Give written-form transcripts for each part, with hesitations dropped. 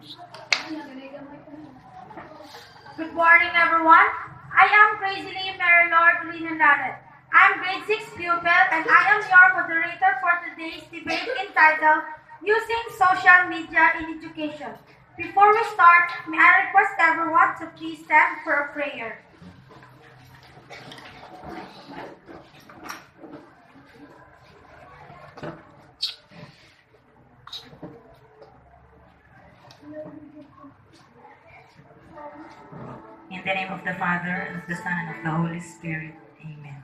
Good morning, everyone. I am Crazily Mary Lord Linanaret. I'm grade 6 pupil and I am your moderator for today's debate entitled Using Social Media in Education. Before we start, may I request everyone to please stand for a prayer. In the name of the Father, and of the Son, and of the Holy Spirit. Amen.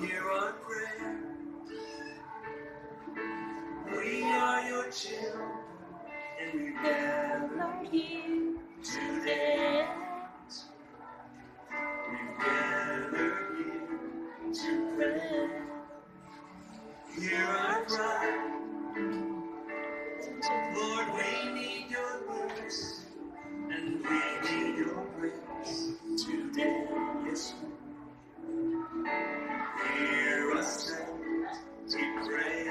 Hear our prayer. We are your children, and we gather here today. We've gathered here to pray. Hear our cry. Lord, we need your mercy, and we need your grace today. Yes, hear us as we pray.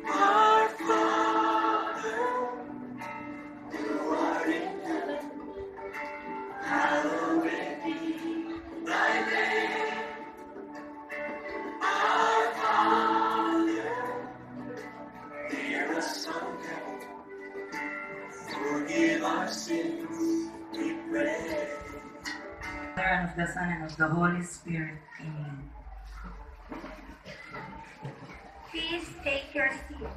Our Father, who art in heaven, hallowed be thy name. Our Father, hear us from heaven. Forgive our sins, we pray. And of the Son, and of the Holy Spirit. Amen. Please take your seat.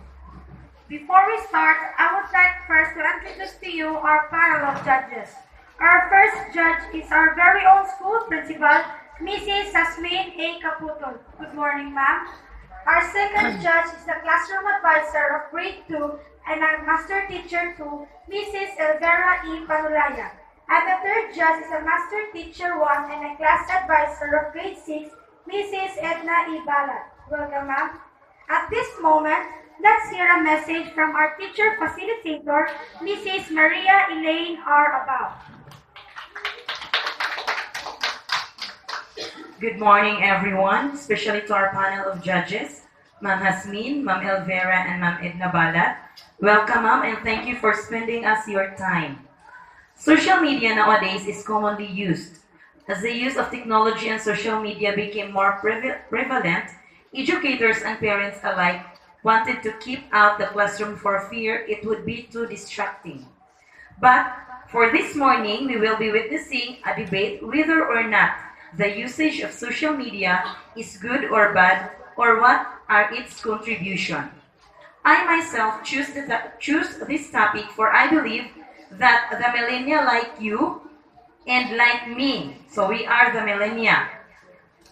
Before we start, I would like first to introduce to you our panel of judges. Our first judge is our very own school principal, Mrs. Jasmine A. Caputol. Good morning, ma'am. Our second judge is the classroom advisor of grade 2 and our master teacher too, Mrs. Elvera E. Panulaya. And the third judge is a master teacher 1 and a class advisor of grade 6, Mrs. Edna E. Balat. Welcome, ma'am. At this moment, let's hear a message from our teacher facilitator, Mrs. Maria Elaine R. Abao. Good morning, everyone, especially to our panel of judges, Ma'am Hasmin, Ma'am Elvera, and Ma'am Edna Balat. Welcome, ma'am, and thank you for spending us your time. Social media nowadays is commonly used. As the use of technology and social media became more prevalent, educators and parents alike wanted to keep out the classroom for fear it would be too distracting. But for this morning, we will be witnessing a debate whether or not the usage of social media is good or bad, or what are its contributions. I myself choose this topic for I believe that the millennial like you and like me, so we are the millennia,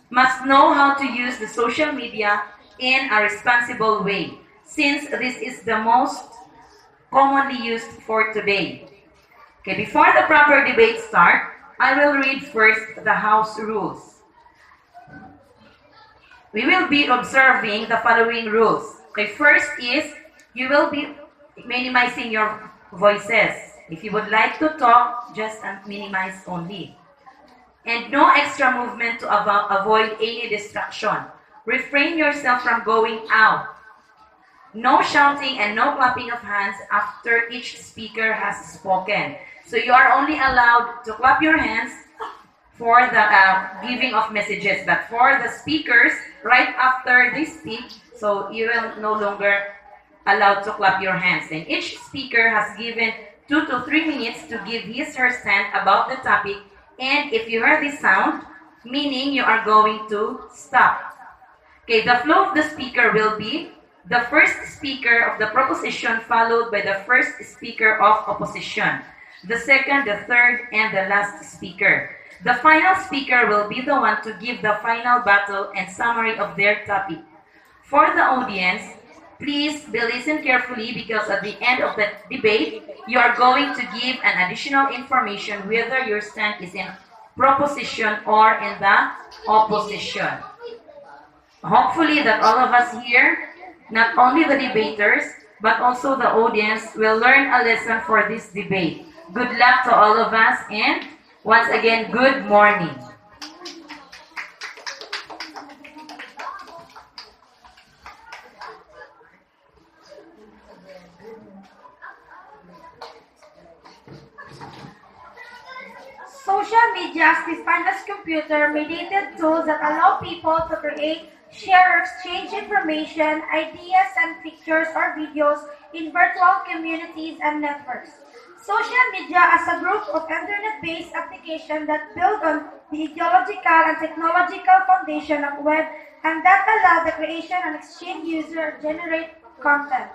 must know how to use the social media in a responsible way, since this is the most commonly used for today. Okay, before the proper debate start, I will read first the house rules. We will be observing the following rules. Okay, first is you will be minimizing your voices. If you would like to talk, just minimize only. And no extra movement to avoid any distraction. Refrain yourself from going out. No shouting and no clapping of hands after each speaker has spoken. So you are only allowed to clap your hands for the giving of messages, but for the speakers, right after they speak, so you will no longer allowed to clap your hands. And each speaker has given 2 to 3 minutes to give his or her stand about the topic, and if you hear this sound, meaning you are going to stop. Okay, the flow of the speaker will be the first speaker of the proposition followed by the first speaker of opposition, the second, the third, and the last speaker. The final speaker will be the one to give the final battle and summary of their topic. For the audience, please be listen carefully because at the end of the debate, you are going to give an additional information whether your stand is in proposition or in the opposition. Hopefully that all of us here, not only the debaters, but also the audience will learn a lesson for this debate. Good luck to all of us, and once again, good morning. Social media is defined as computer-mediated tools that allow people to create, share, or exchange information, ideas, and pictures or videos in virtual communities and networks. Social media as a group of internet-based applications that build on the ideological and technological foundation of web and that allow the creation and exchange user-generated content.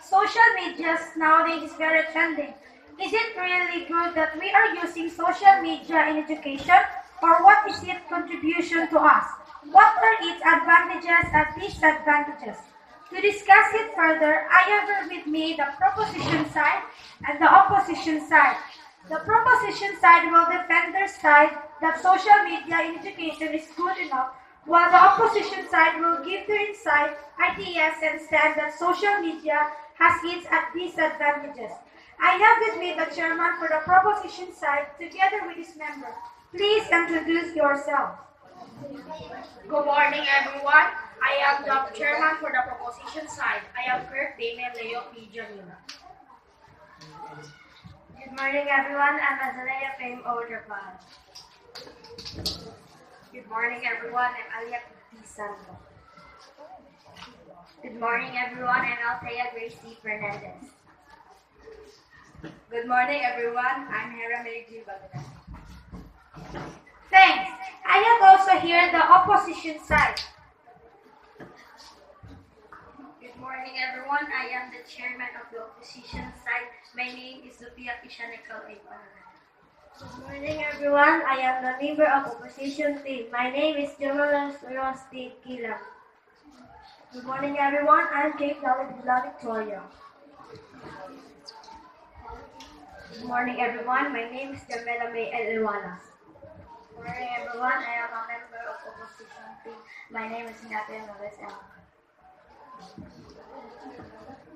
Social media nowadays is very trending. Is it really good that we are using social media in education, or what is its contribution to us? What are its advantages and disadvantages? To discuss it further, I have here with me the proposition side and the opposition side. The proposition side will defend their side that social media in education is good enough, while the opposition side will give their insight, ideas, and stand that social media has its disadvantages. I have with me the chairman for the proposition side together with his member. Please introduce yourself. Good morning, everyone. I am the chairman for the proposition side. I am Kirk Damien Leo P. Janina. Good morning, everyone. I'm Azalea Fame Oderpan. Good morning, everyone. I'm Alia P. Santo. Good morning, everyone. I'm Althea Grace C. Fernandez. Good morning, everyone. I'm Hera May G. Balina. Thanks. I have also here the opposition side. Good morning, everyone. I am the chairman of the opposition side. My name is Sophia Kishanikal Aipanaran. Good morning, everyone. I am the member of opposition team. My name is Jamalas Rosti Kila. Good morning, everyone. I'm Kate Dalit Victoria. Good morning, everyone. My name is Jamela May Eliwalas. Good morning, everyone. I am a member of opposition team. My name is Nadia Noves M.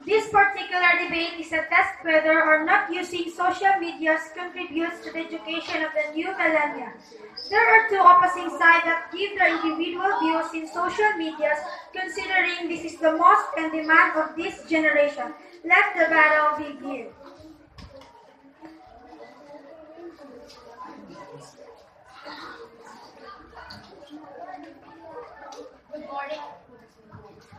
This particular debate is a test whether or not using social media contributes to the education of the new millennia. There are two opposing sides that give their individual views in social media, considering this is the most in demand of this generation. Let the battle begin. Good morning.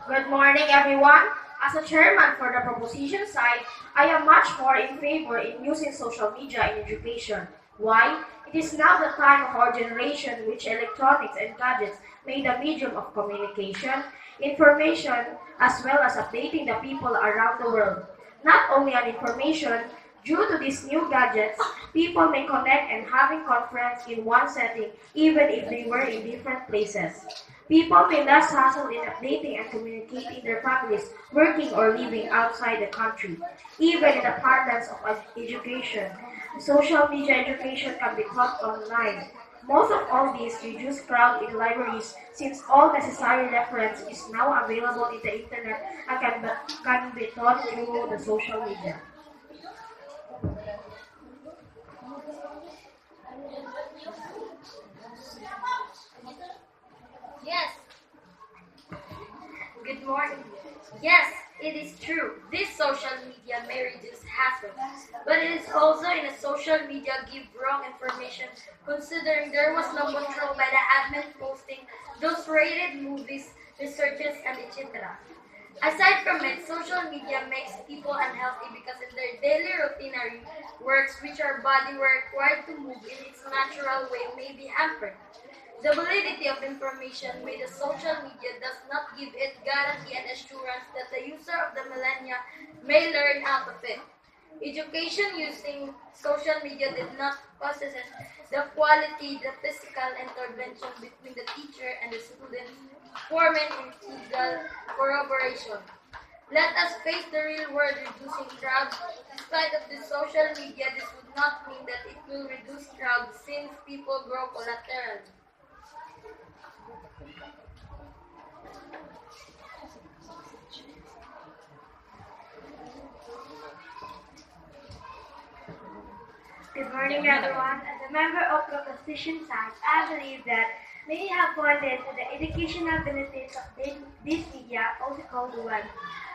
Good morning, everyone. As a chairman for the proposition side, I am much more in favor in using social media in education. Why? It is now the time of our generation which electronics and gadgets made a medium of communication, information, as well as updating the people around the world. Not only on information, due to these new gadgets, people may connect and having conference in one setting even if they were in different places. People may less hassle in updating and communicating their families working or living outside the country. Even in the parlance of education, social media education can be taught online. Most of all these reduce crowd in libraries since all necessary reference is now available in the internet and can be taught through the social media. Yes. Good morning. Yes, it is true. This social media may reduce hassle, but it is also in a social media give wrong information considering there was no control by the admin posting those rated movies, researches, and etc. Aside from it, social media makes people unhealthy because in their daily routinary works which our body were required to move in its natural way may be hampered. The validity of information made the social media does not give it guarantee and assurance that the user of the millennia may learn out of it. Education using social media did not possess the quality, the physical intervention between the teacher and the student, forming integral corroboration. Let us face the real world reducing crowds. Despite of the social media, this would not mean that it will reduce crowds since people grow collaterally. Good morning, everyone. As a member of the Proposition Side, I believe that many have pointed to the educational benefits of this media, also called the web.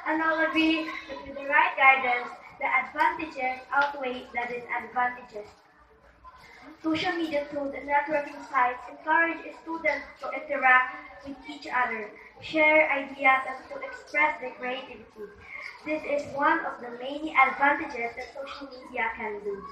And I'll agree that with the right guidance, the advantages outweigh the disadvantages. Social media tools and networking sites encourage students to interact with each other, share ideas, and to express their creativity. This is one of the many advantages that social media can do.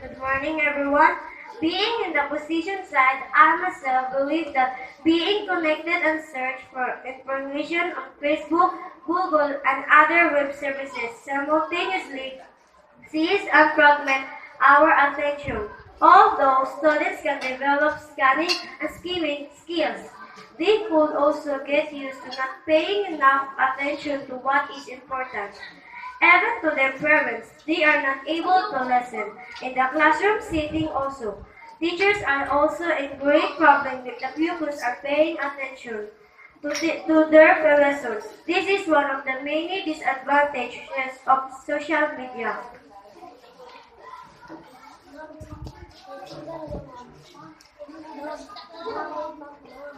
Good morning, everyone. Being in the position side, I myself believe that being connected and search for information on Facebook, Google, and other web services simultaneously seize and fragment our attention. Although students can develop scanning and skimming skills, they could also get used to not paying enough attention to what is important. Even to their parents, they are not able to listen. In the classroom setting also, teachers are also in great problem if the pupils are paying attention to their lessons. This is one of the many disadvantages of social media.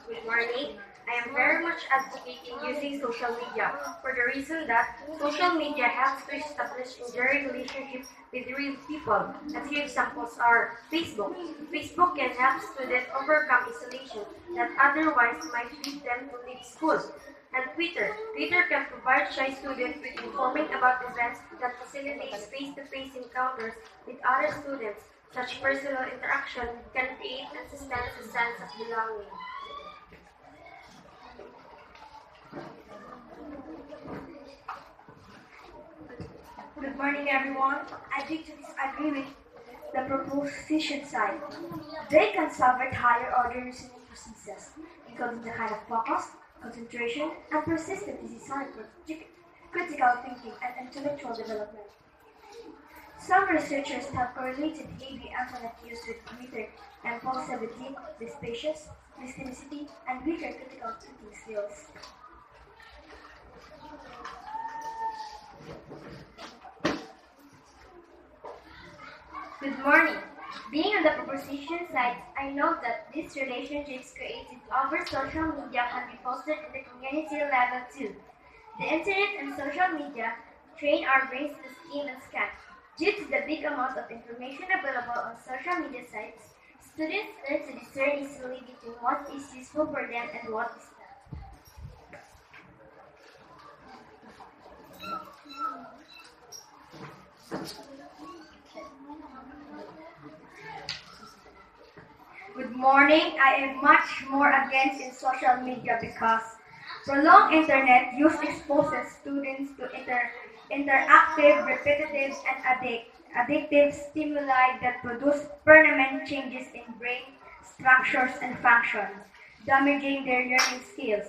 Good morning. I am very much advocating using social media for the reason that social media helps to establish enduring relationships with real people. A few examples are Facebook. Facebook can help students overcome isolation that otherwise might lead them to leave school. And Twitter. Twitter can provide shy students with informing about events that facilitates face-to-face encounters with other students. Such personal interaction can create and sustain a sense of belonging. Good morning, everyone. I beg to disagree with the proposition side. They can subvert higher order reasoning processes, including the kind of focus, concentration, and persistence necessary for critical thinking and intellectual development. Some researchers have correlated heavy internet use with greater impulsivity, dysphagia, dysthenicity, and weaker critical thinking skills. Good morning. Being on the proposition side, I know that these relationships created over social media can be fostered at the community level too. The internet and social media train our brains to skim and scan. Due to the big amount of information available on social media sites, students learn to discern easily between what is useful for them and what is not. Good morning. I am much more against in social media because prolonged internet use exposes students to interactive, repetitive, and addictive stimuli that produce permanent changes in brain structures and function, damaging their learning skills.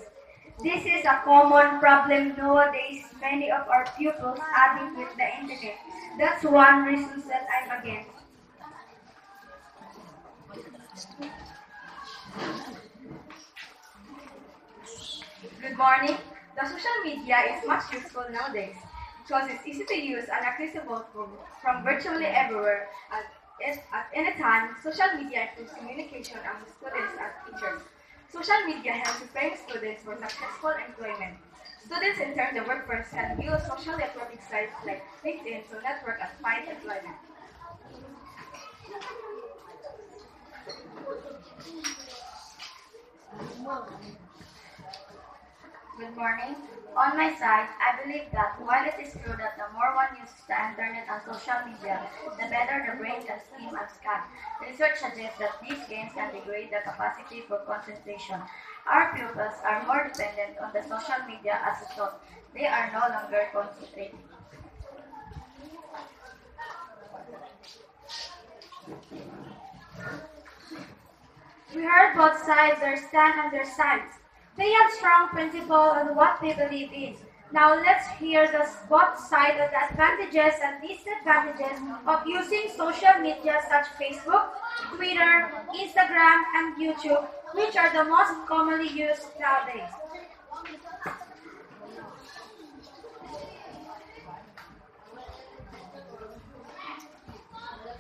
This is a common problem nowadays. Many of our pupils addict with the internet. That's one reason that I'm against. Good morning. The social media is much useful nowadays because it's easy to use and accessible from virtually everywhere at any time. Social media improves communication among students and teachers. Social media helps prepare students for successful employment. Students entering the workforce can use social networking sites like LinkedIn to network and find employment. Good morning. On my side, I believe that while it is true that the more one uses the internet and social media, the better the brain can skim and scan. Research suggests that these gains can degrade the capacity for concentration. Our pupils are more dependent on the social media as a result. They are no longer concentrating. We heard both sides their stand on their sides. They have strong principle on what they believe in. Now let's hear both sides of the advantages and disadvantages of using social media such Facebook, Twitter, Instagram, and YouTube, which are the most commonly used nowadays.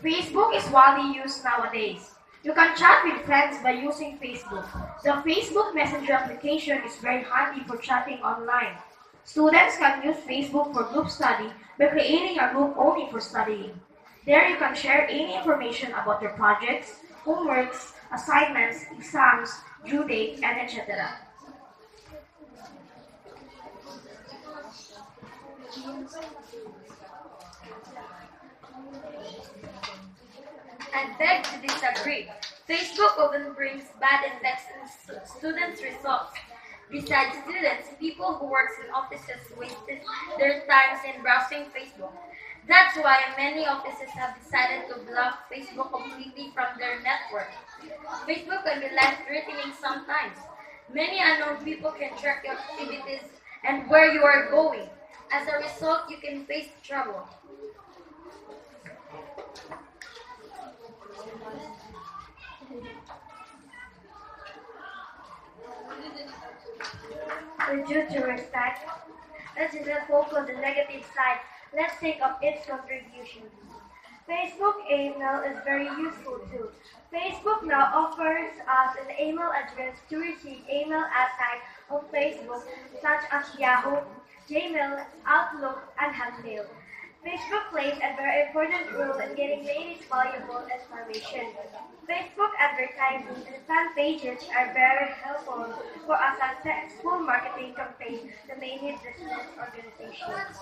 Facebook is widely used nowadays. You can chat with friends by using Facebook. The Facebook Messenger application is very handy for chatting online. Students can use Facebook for group study by creating a group only for studying. There you can share any information about your projects, homeworks, assignments, exams, due date, and etc. I beg to disagree. Facebook often brings bad effects in students' results. Besides students, people who work in offices wasted their times in browsing Facebook. That's why many offices have decided to block Facebook completely from their network. Facebook can be life-threatening sometimes. Many unknown people can track your activities and where you are going. As a result, you can face trouble. Due to respect, let's not focus on the negative side. Let's take up its contribution. Facebook email is very useful too. Facebook now offers us an email address to receive email outside of Facebook, such as Yahoo, Gmail, Outlook, and Hotmail. Facebook plays a very important role in getting latest valuable information. Facebook advertising and fan pages are very helpful for a successful marketing campaign to many business organizations.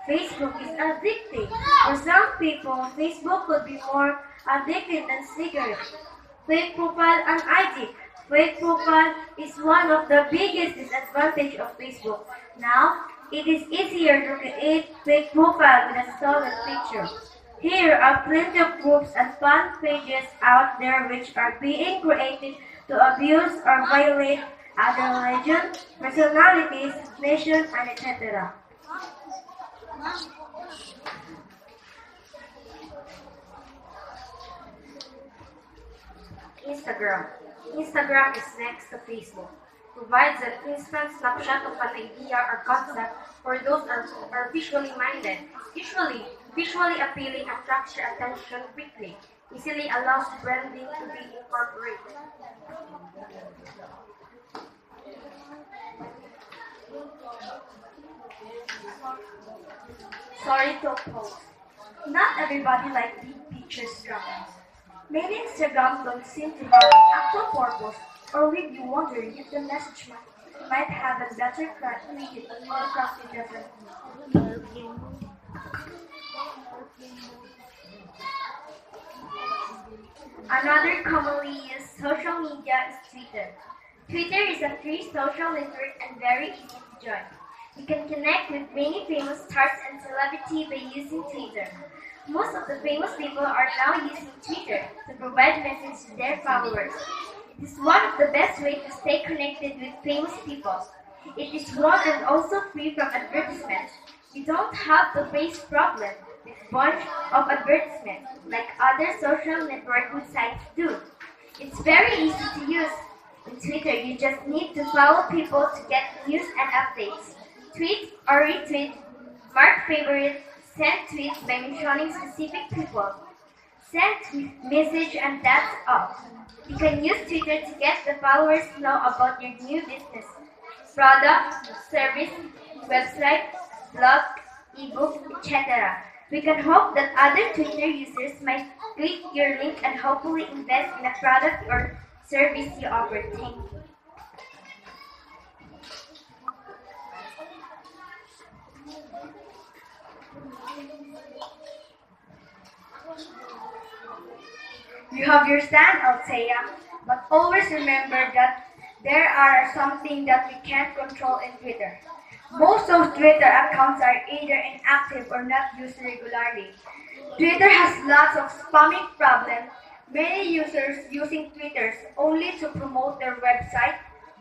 Facebook is addictive. For some people, Facebook could be more addictive than cigarettes. Fake profile and ID. Fake profile is one of the biggest disadvantages of Facebook. Now, it is easier to create fake profile with a stolen picture. Here are plenty of groups and fan pages out there which are being created to abuse or violate other religions, personalities, nations, and etc. Instagram. Instagram is next to Facebook. Provides an instant snapshot of an idea or concept for those who are visually minded. Usually, visually appealing attracts your attention quickly. Easily allows branding to be incorporated. Sorry to post. Not everybody likes big pictures graphics. Many Instagrams don't seem to have an actual purpose or leave you wondering if the message might have a better created or crafted differently. Another commonly used social media is Twitter. Twitter is a free social network and very easy to join. You can connect with many famous stars and celebrities by using Twitter. Most of the famous people are now using Twitter to provide messages to their followers. It is one of the best ways to stay connected with famous people. It is one and also free from advertisements. You don't have to face problems with bunch of advertisements like other social networking sites do. It's very easy to use. In Twitter, you just need to follow people to get news and updates. Tweet or retweet, mark favorite, send tweets by mentioning specific people. Send message and that's all. You can use Twitter to get the followers to know about your new business, product, service, website, blog, ebook, etc. We can hope that other Twitter users might click your link and hopefully invest in a product or service you offer. Thank you. You have your stand, Althea, but always remember that there are something that we can't control in Twitter. Most of Twitter accounts are either inactive or not used regularly. Twitter has lots of spamming problems. Many users using Twitter only to promote their website,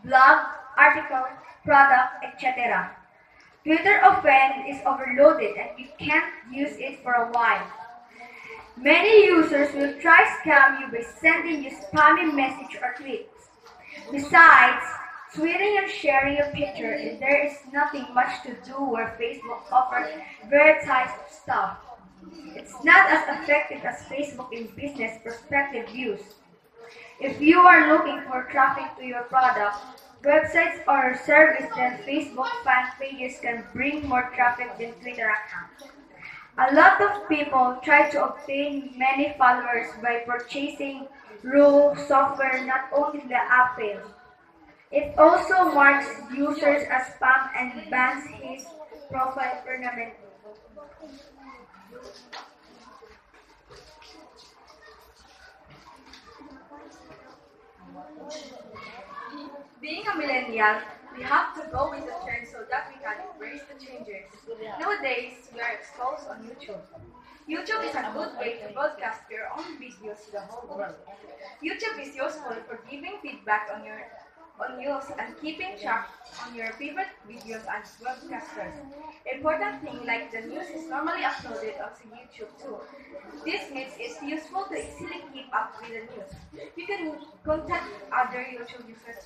blog, article, product, etc. Twitter often is overloaded and you can't use it for a while. Many users will try scam you by sending you spammy message or tweets. Besides, Tweeting and sharing a picture, there is nothing much to do where Facebook offers verified stuff. It's not as effective as Facebook in business perspective views. If you are looking for traffic to your product, websites or service, then Facebook fan pages can bring more traffic than Twitter accounts. A lot of people try to obtain many followers by purchasing raw software. Not only the app fails, it also marks users as spam and bans his profile permanently. Being a millennial, we have to go with the trend so that we can embrace the changes. Nowadays, we are exposed on YouTube. YouTube is a good way to broadcast your own videos to the whole world. YouTube is useful for giving feedback on use and keeping track on your favorite videos and webcasters. Important thing like the news is normally uploaded onto YouTube too. This makes it useful to easily keep up with the news. You can contact other YouTube users.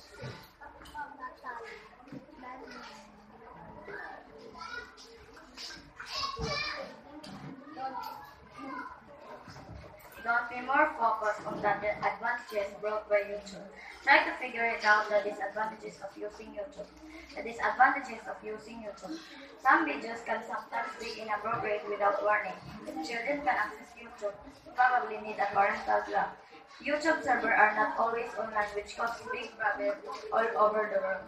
Don't be more focused on the advantages brought by YouTube. Try to figure it out the disadvantages of using YouTube. The disadvantages of using YouTube. Some videos can sometimes be inappropriate without warning. If children can access YouTube, you probably need a parental block. YouTube servers are not always online, which causes big problems all over the world.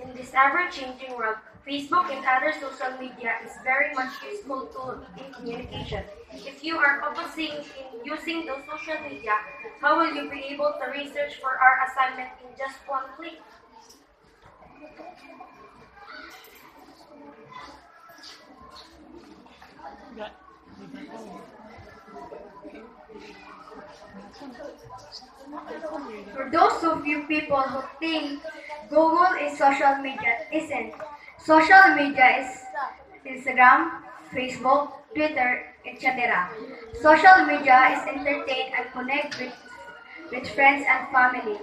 In this ever-changing world, Facebook and other social media is very much useful tool in communication. If you are focusing in using those social media, how will you be able to research for our assignment in just one click? For those of you people who think Google is social media, it isn't. Social media is Instagram, Facebook, Twitter, etc. Social media is entertain and connect with friends and family.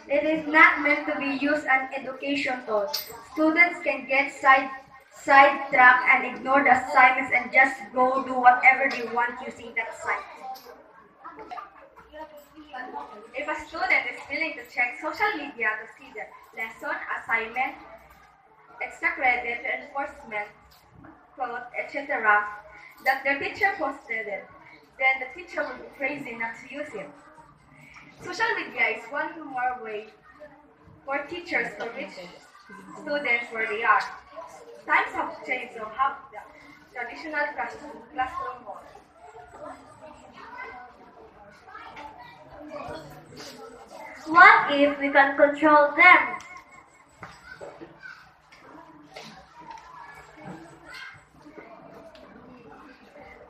It is not meant to be used as an education tool. Students can get sidetracked and ignore the assignments and just go do whatever they want using that site. If a student is willing to check social media to see the lesson, assignment, extra credit, reinforcement, quote, etc., that their teacher posted it, then the teacher will be crazy not to use it. Social media is one more way for teachers to reach students where they are. Times have changed, so have the traditional classroom mode. What if we can control them?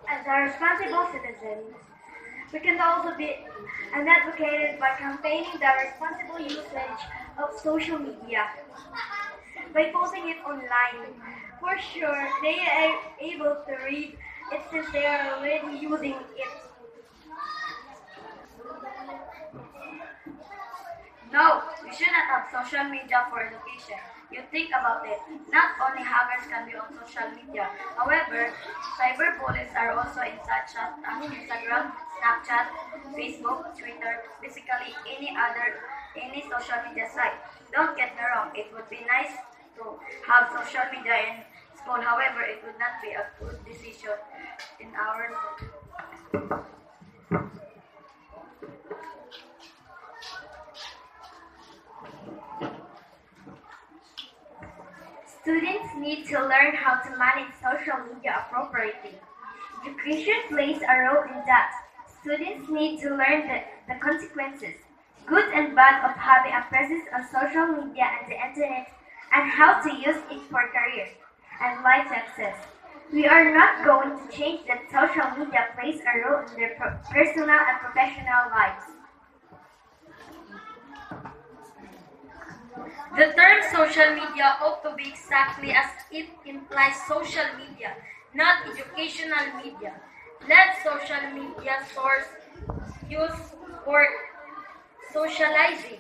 As a responsible citizen, we can also be an advocate by campaigning the responsible usage of social media by posting it online. For sure, they are able to read it since they are already using it. No, we should not have social media for education. You think about it, not only hackers can be on social media. However, cyberbullies are also in such as Instagram, Snapchat, Facebook, Twitter, basically any social media site. Don't get me wrong, it would be nice to have social media in school. However, it would not be a good decision in our Students need to learn how to manage social media appropriately. Education plays a role in that. Students need to learn the consequences, good and bad, of having a presence on social media and the internet, and how to use it for career and life success. We are not going to change that social media plays a role in their personal and professional lives. The term social media ought to be exactly as it implies social media, not educational media. Let social media source used for socializing.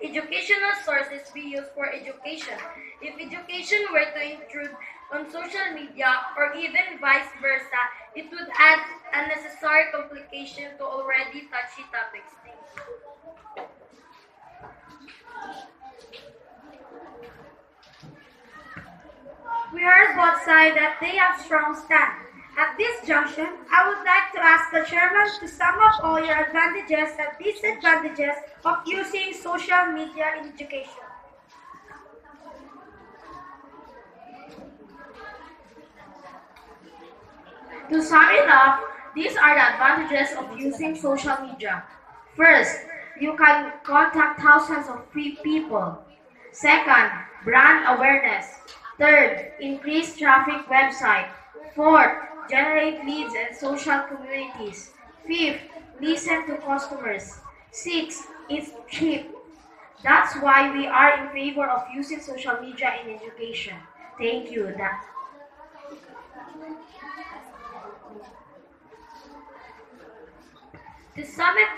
Educational sources be used for education. If education were to intrude on social media or even vice versa, it would add unnecessary complication to already touchy topics. Thank you. We heard both sides that they have strong stand. At this junction, I would like to ask the chairman to sum up all your advantages and disadvantages of using social media in education. To sum it up, these are the advantages of using social media. First, you can contact thousands of people. Second, brand awareness. Third, increase traffic website. Fourth, generate leads and social communities. Fifth, listen to customers. Sixth, it's cheap. That's why we are in favor of using social media in education. Thank you. To sum it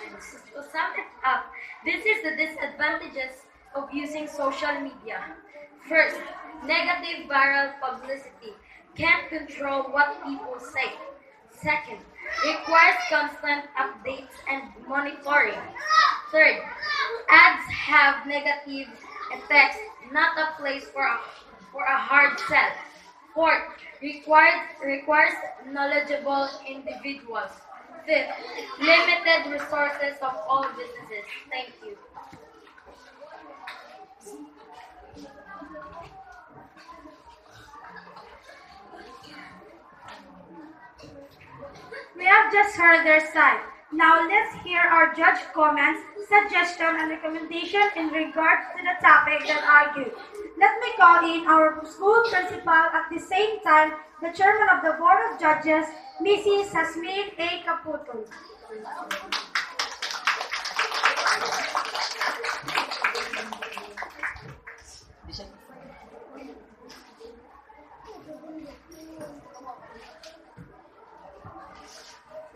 up, this is the disadvantages of using social media. First, negative viral publicity. Can't control what people say. Second, requires constant updates and monitoring. Third, ads have negative effects, not a place for a hard sell. Fourth, requires knowledgeable individuals. Fifth, limited resources of all businesses. Thank you. We have just heard their side. Now let's hear our judge comments, suggestion, and recommendation in regards to the topic that argued. Let me call in our school principal at the same time, the chairman of the Board of Judges, Mrs. Hasmin A. Caputo.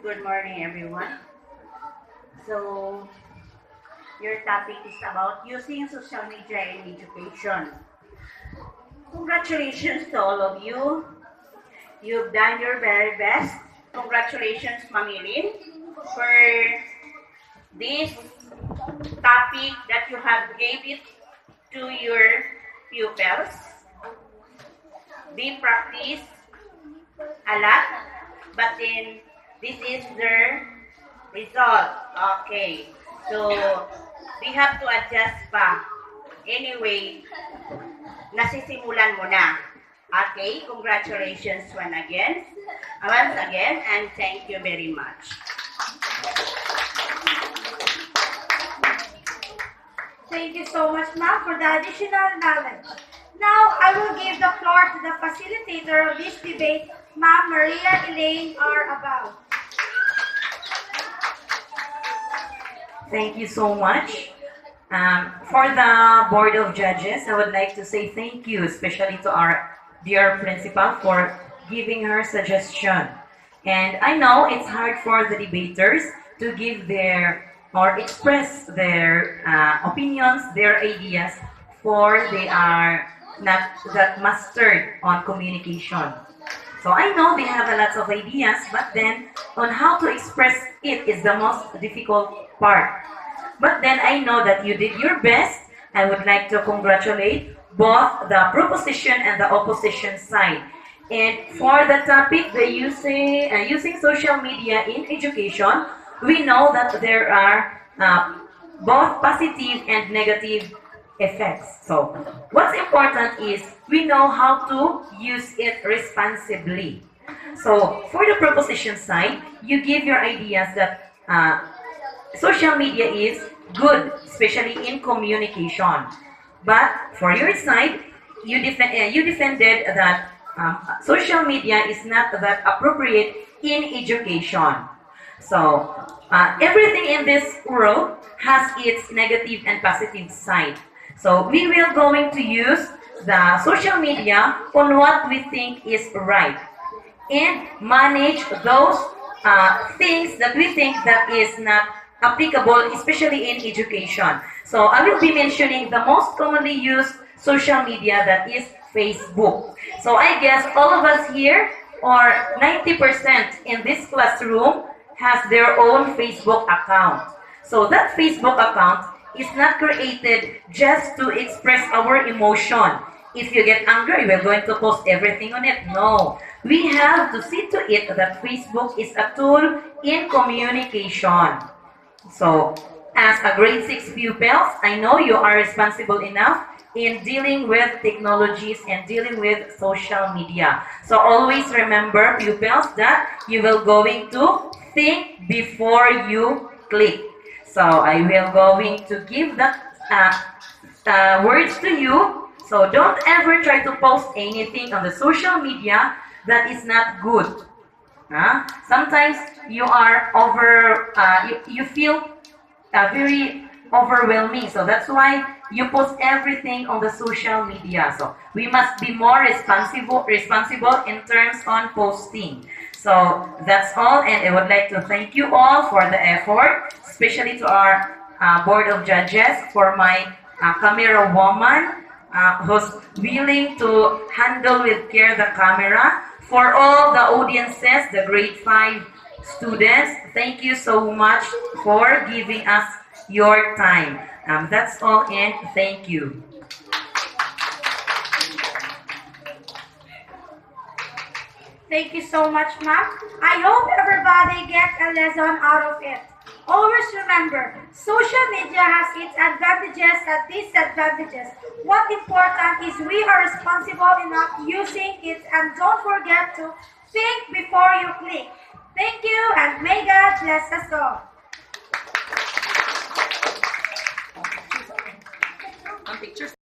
Good morning, everyone. So, your topic is about using social media in education. Congratulations to all of you. You've done your very best. Congratulations, Mamilin, for this topic that you have gave it to your pupils. They practice a lot, but then this is their result. Okay. So, we have to adjust pa. Anyway, nasisimulan mo na. Okay, congratulations once again, and thank you very much. Thank you so much, ma'am, for the additional knowledge. Now, I will give the floor to the facilitator of this debate, Ma'am Maria Elaine R. Abao. Thank you so much. For the Board of Judges, I would like to say thank you, especially to our dear principal for giving her suggestion. And I know it's hard for the debaters to give their or express their opinions, their ideas, for they are not that mastered on communication. So I know they have a lot of ideas, but then on how to express it is the most difficult part. But then I know that you did your best. I would like to congratulate both the proposition and the opposition side. And for the topic, the using social media in education, we know that there are both positive and negative effects. So what's important is we know how to use it responsibly. So for the proposition side, you give your ideas that social media is good, especially in communication. But for your side, you defended that social media is not that appropriate in education. So everything in this world has its negative and positive side. So we will going to use the social media on what we think is right and manage those things that we think that is not applicable, especially in education. So I will be mentioning the most commonly used social media, that is Facebook. So I guess all of us here, or 90% in this classroom, has their own Facebook account. So that Facebook account is not created just to express our emotion. If you get angry, we're going to post everything on it. No. We have to see to it that Facebook is a tool in communication. So, as a grade 6 pupils, I know you are responsible enough in dealing with technologies and dealing with social media. So always remember, pupils, that you will going to think before you click. So I will going to give the words to you. So don't ever try to post anything on the social media that is not good. Sometimes you are you feel very overwhelming. So that's why you post everything on the social media. So we must be more responsible in terms on posting. So that's all, and I would like to thank you all for the effort, especially to our board of judges, for my camera woman who's willing to handle with care the camera, for all the audiences, the grade 5 students. Thank you so much for giving us your time. That's all, and thank you. Thank you so much, ma'am. I hope everybody gets a lesson out of it. Always remember, social media has its advantages and disadvantages. What's important is we are responsible enough using it, and don't forget to think before you click. Thank you, and may God bless us all. Pictures.